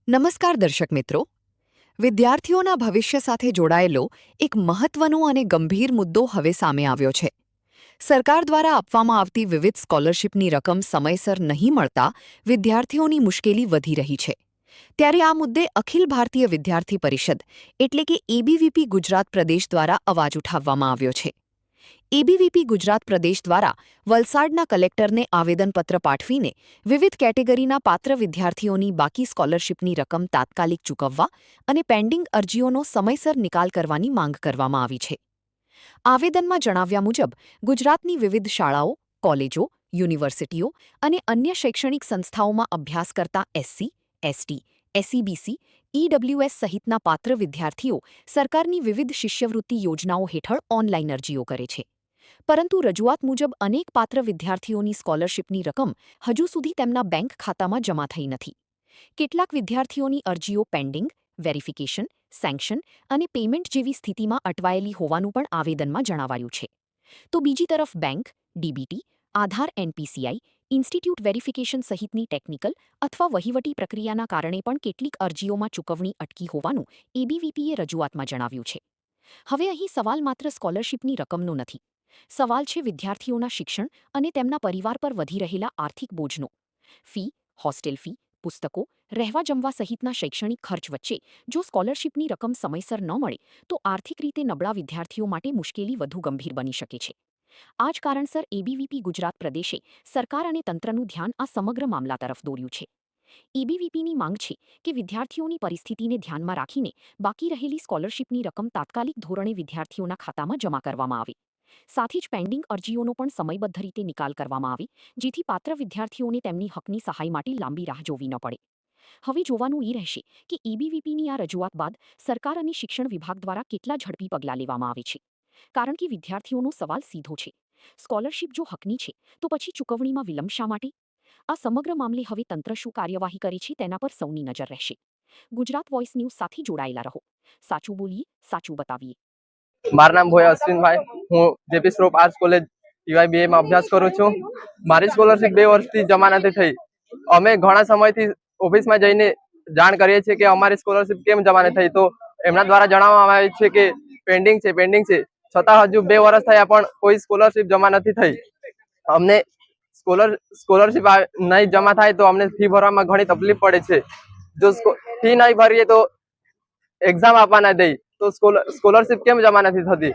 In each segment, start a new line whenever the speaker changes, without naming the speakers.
નમસ્કાર દર્શક મિત્રો. વિદ્યાર્થીઓના ભવિષ્ય સાથે જોડાયેલો એક મહત્વનો અને ગંભીર મુદ્દો હવે સામે આવ્યો છે. સરકાર દ્વારા આપવામાં આવતી વિવિધ સ્કોલરશીપની રકમ સમયસર નહીં મળતા વિદ્યાર્થીઓની મુશ્કેલી વધી રહી છે. ત્યારે આ મુદ્દે અખિલ ભારતીય વિદ્યાર્થી પરિષદ એટલે કે એબીવીપી ગુજરાત પ્રદેશ દ્વારા અવાજ ઉઠાવવામાં આવ્યો છે. એબીવીપી ગુજરાત પ્રદેશ દ્વારા વલસાડના કલેક્ટરને આવેદનપત્ર પાઠવીને વિવિધ કેટેગરીના પાત્ર વિદ્યાર્થીઓની બાકી સ્કોલરશીપની રકમ તાત્કાલિક ચૂકવવા અને પેન્ડિંગ અરજીઓનો સમયસર નિકાલ કરવાની માંગ કરવામાં આવી છે. આવેદનમાં જણાવ્યા મુજબ ગુજરાતની વિવિધ શાળાઓ, કોલેજો, યુનિવર્સિટીઓ અને અન્ય શૈક્ષણિક સંસ્થાઓમાં અભ્યાસ કરતા એસસી, એસટી, એસઈબીસી, ઈડબ્લ્યુએસ સહિતના પાત્ર વિદ્યાર્થીઓ સરકારની વિવિધ શિષ્યવૃત્તિ યોજનાઓ હેઠળ ઓનલાઈન અરજીઓ કરે છે. પરંતુ રજૂઆત મુજબ અનેક પાત્ર વિદ્યાર્થીઓની સ્કોલરશીપની રકમ હજુ સુધી તેમના બેંક ખાતામાં જમા થઈ નથી. કેટલાક વિદ્યાર્થીઓની અરજીઓ પેન્ડિંગ, વેરિફિકેશન, સેન્ક્શન અને પેમેન્ટ જેવી સ્થિતિમાં અટવાયેલી હોવાનું પણ આવેદનમાં જણાવાયું છે. તો બીજી તરફ બેંક, ડીબીટી, આધાર એનપીસીઆઈ, ઇન્સ્ટિટ્યૂટ વેરિફિકેશન સહિતની ટેકનિકલ અથવા વહીવટી પ્રક્રિયાના કારણે પણ કેટલીક અરજીઓમાં ચૂકવણી અટકી હોવાનું એબીવીપીએ રજૂઆતમાં જણાવ્યું છે. હવે અહીં સવાલ માત્ર સ્કોલરશીપની રકમનો નથી. સવાલ છે વિદ્યાર્થીઓના શિક્ષણ અને તેમના પરિવાર પર વધી રહેલા આર્થિક બોજનો. ફી, હોસ્ટેલ ફી, પુસ્તકો, રહેવા જમવા સહિતના શૈક્ષણિક ખર્ચ વચ્ચે જો સ્કોલરશીપની રકમ સમયસર ન મળે તો આર્થિક રીતે નબળા વિદ્યાર્થીઓ માટે મુશ્કેલી વધુ ગંભીર બની શકે છે. આ જ કારણસર એબીવીપી ગુજરાત પ્રદેશે સરકાર અને તંત્રનું ધ્યાન આ સમગ્ર મામલા તરફ દોર્યું છે. એબીવીપીની માંગ છે કે વિદ્યાર્થીઓની પરિસ્થિતિને ધ્યાનમાં રાખીને બાકી રહેલી સ્કોલરશીપની રકમ તાત્કાલિક ધોરણે વિદ્યાર્થીઓના ખાતામાં જમા કરવામાં આવે. સાથે જ પેન્ડિંગ અરજીઓનો પણ સમયબદ્ધ રીતે નિકાલ કરવામાં આવે, જેથી પાત્ર વિદ્યાર્થીઓને તેમની હકની સહાય માટે લાંબી રાહ જોવી ન પડે. હવે જોવાનું એ રહેશે કે એબીવીપીની આ રજૂઆત બાદ સરકાર અને શિક્ષણ વિભાગ દ્વારા કેટલા ઝડપી પગલાં લેવામાં આવે છે. કારણ કે વિદ્યાર્થીઓનો સવાલ સીધો છે. સ્કોલરશીપ જો હકની છે તો પછી ચૂકવણીમાં વિલંબ શા માટે? આ સમગ્ર મામલે હવે તંત્ર શું કાર્યવાહી કરે છે તેના પર સૌની નજર રહેશે. ગુજરાત વોઇસ ન્યૂઝ સાથે જોડાયેલા રહો. સાચું બોલીએ, સાચું બતાવીએ.
મારું નામ ભોય અશ્વિનભાઈ. હું જેપી શ્રોફ આર્ટ્સ કોલેજ યુઆઈબીએ માં અભ્યાસ કરું છું. મારી સ્કોલરશીપ 2 વર્ષથી જમા નથી થઈ. અમે ઘણા સમયથી ઓફિસમાં જઈને જાણ કરીએ છીએ કે અમારી સ્કોલરશીપ કેમ જમા નથી થઈ, તો એમના દ્વારા જણાવવામાં આવે છે કે પેન્ડિંગ છે. છતાં હજુ 2 વર્ષ થયા પણ કોઈ સ્કોલરશીપ જમા નથી થઈ. અમને સ્કોલરશીપ નહીં જમા થાય તો અમને ફી ભરવામાં ઘણી તકલીફ પડે છે. જો ફી નહીં ભરીએ તો એક્ઝામ આપવા ના દઈ તો સ્કોલરશીપ કેમ જમા નથી થતી?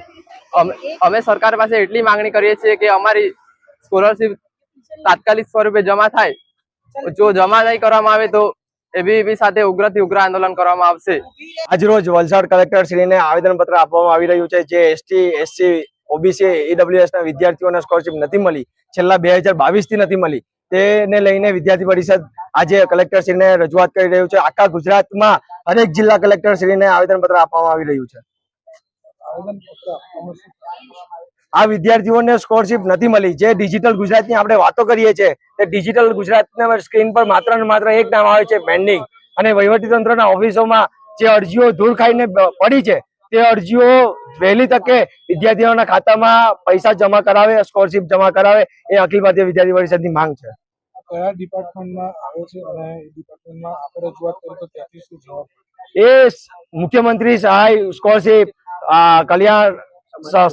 અમે સરકાર પાસે એટલી માંગણી કરીએ છીએ કે અમારી સ્કોલરશીપ તાત્કાલિક સ્વરૂપે જમા થાય. જો જમા નહીં કરવામાં આવે તો એબીવીપી સાથે ઉગ્રથી ઉગ્ર આંદોલન કરવામાં આવશે.
આજરોજ વલસાડ કલેક્ટર શ્રીને આવેદનપત્ર આપવામાં આવી રહ્યું છે. જે એસટી, એસસી, ઓબીસી, ઈડબ્લ્યુએસ ના વિદ્યાર્થીઓને સ્કોલરશીપ નથી મળી, છેલ્લા 2022 થી નથી મળી, તેને લઈને વિદ્યાર્થી પરિષદ આજે કલેક્ટર શ્રીને રજૂઆત કરી રહ્યું છે. આખા ગુજરાતમાં અનેક જિલ્લા કલેક્ટર શ્રીને આવેદનપત્ર આપવામાં આવી રહ્યું છે. આ વિદ્યાર્થીઓને સ્કોલરશીપ નથી મળી. જે ડિજિટલ ગુજરાતની આપણે વાતો કરીએ છીએ તે ડિજિટલ ગુજરાતના સ્ક્રીન પર માત્ર ને માત્ર એક નામ આવે છે, પેન્ડિંગ. અને વહીવટીતંત્રના ઓફિસોમાં જે અરજીઓ ધૂળ ખાઈને પડી છે તે અરજીઓ વહેલી તકે વિદ્યાર્થીઓના ખાતામાં પૈસા જમા કરાવે, સ્કોલરશીપ જમા કરાવે, એ અખિલ ભારતીય વિદ્યાર્થી પરિષદની માંગ છે.
કયા ડિપાર્ટમેન્ટમાં આવે છે અને એ ડિપાર્ટમેન્ટમાં આપણે રજૂઆત કરી તો ત્યાંથી શું જવાબ?
એ મુખ્યમંત્રી સહાય સ્કોલરશીપ, કલ્યાણ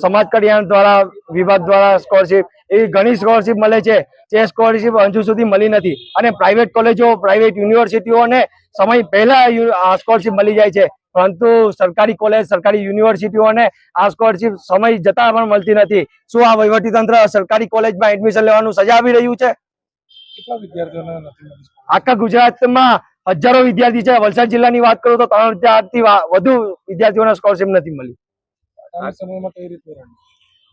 સમાજ કલ્યાણ દ્વારા વિભાગ દ્વારા સ્કોલરશીપ, એવી ઘણી સ્કોલરશીપ મળે છે. જે સ્કોલરશીપ હજુ સુધી મળી નથી. અને પ્રાઇવેટ કોલેજો, પ્રાઇવેટ યુનિવર્સિટીઓને સમય પહેલા સ્કોલરશીપ મળી જાય છે, પરંતુ સરકારી કોલેજ, સરકારી યુનિવર્સિટીઓને આ સ્કોલરશીપ સમય જતા પણ મળતી નથી. શું આ વહીવટીતંત્ર સરકારી કોલેજમાં એડમિશન લેવાનું સજા આપી રહ્યું છે?
કેટલા વિદ્યાર્થીઓને નથી મળી?
આખા ગુજરાતમાં હજારો વિદ્યાર્થી છે. વલસાડ જિલ્લાની વાત કરું તો 3000 થી વધુ વિદ્યાર્થીઓને સ્કોલરશીપ નથી મળી.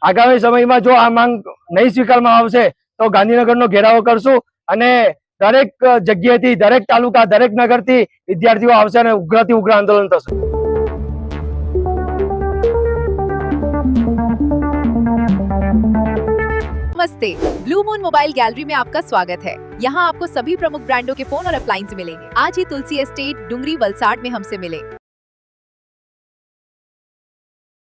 આગામી સમયમાં જો આ માંગ નહીં સ્વીકારવામાં આવશે તો ગાંધીનગરનો ઘેરાવો કરશું અને દરેક જગ્યાએથી, દરેક તાલુકા, દરેક નગરથી વિદ્યાર્થીઓ આવશે અને ઉગ્રથી ઉગ્ર આંદોલન થશે.
नमस्ते, ब्लू मून मोबाइल गैलरी में आपका स्वागत है। यहाँ आपको सभी प्रमुख ब्रांडों के फोन और अप्लायंस मिलेंगे। आज ही तुलसी एस्टेट, डुंगरी, वलसाड में हमसे मिले।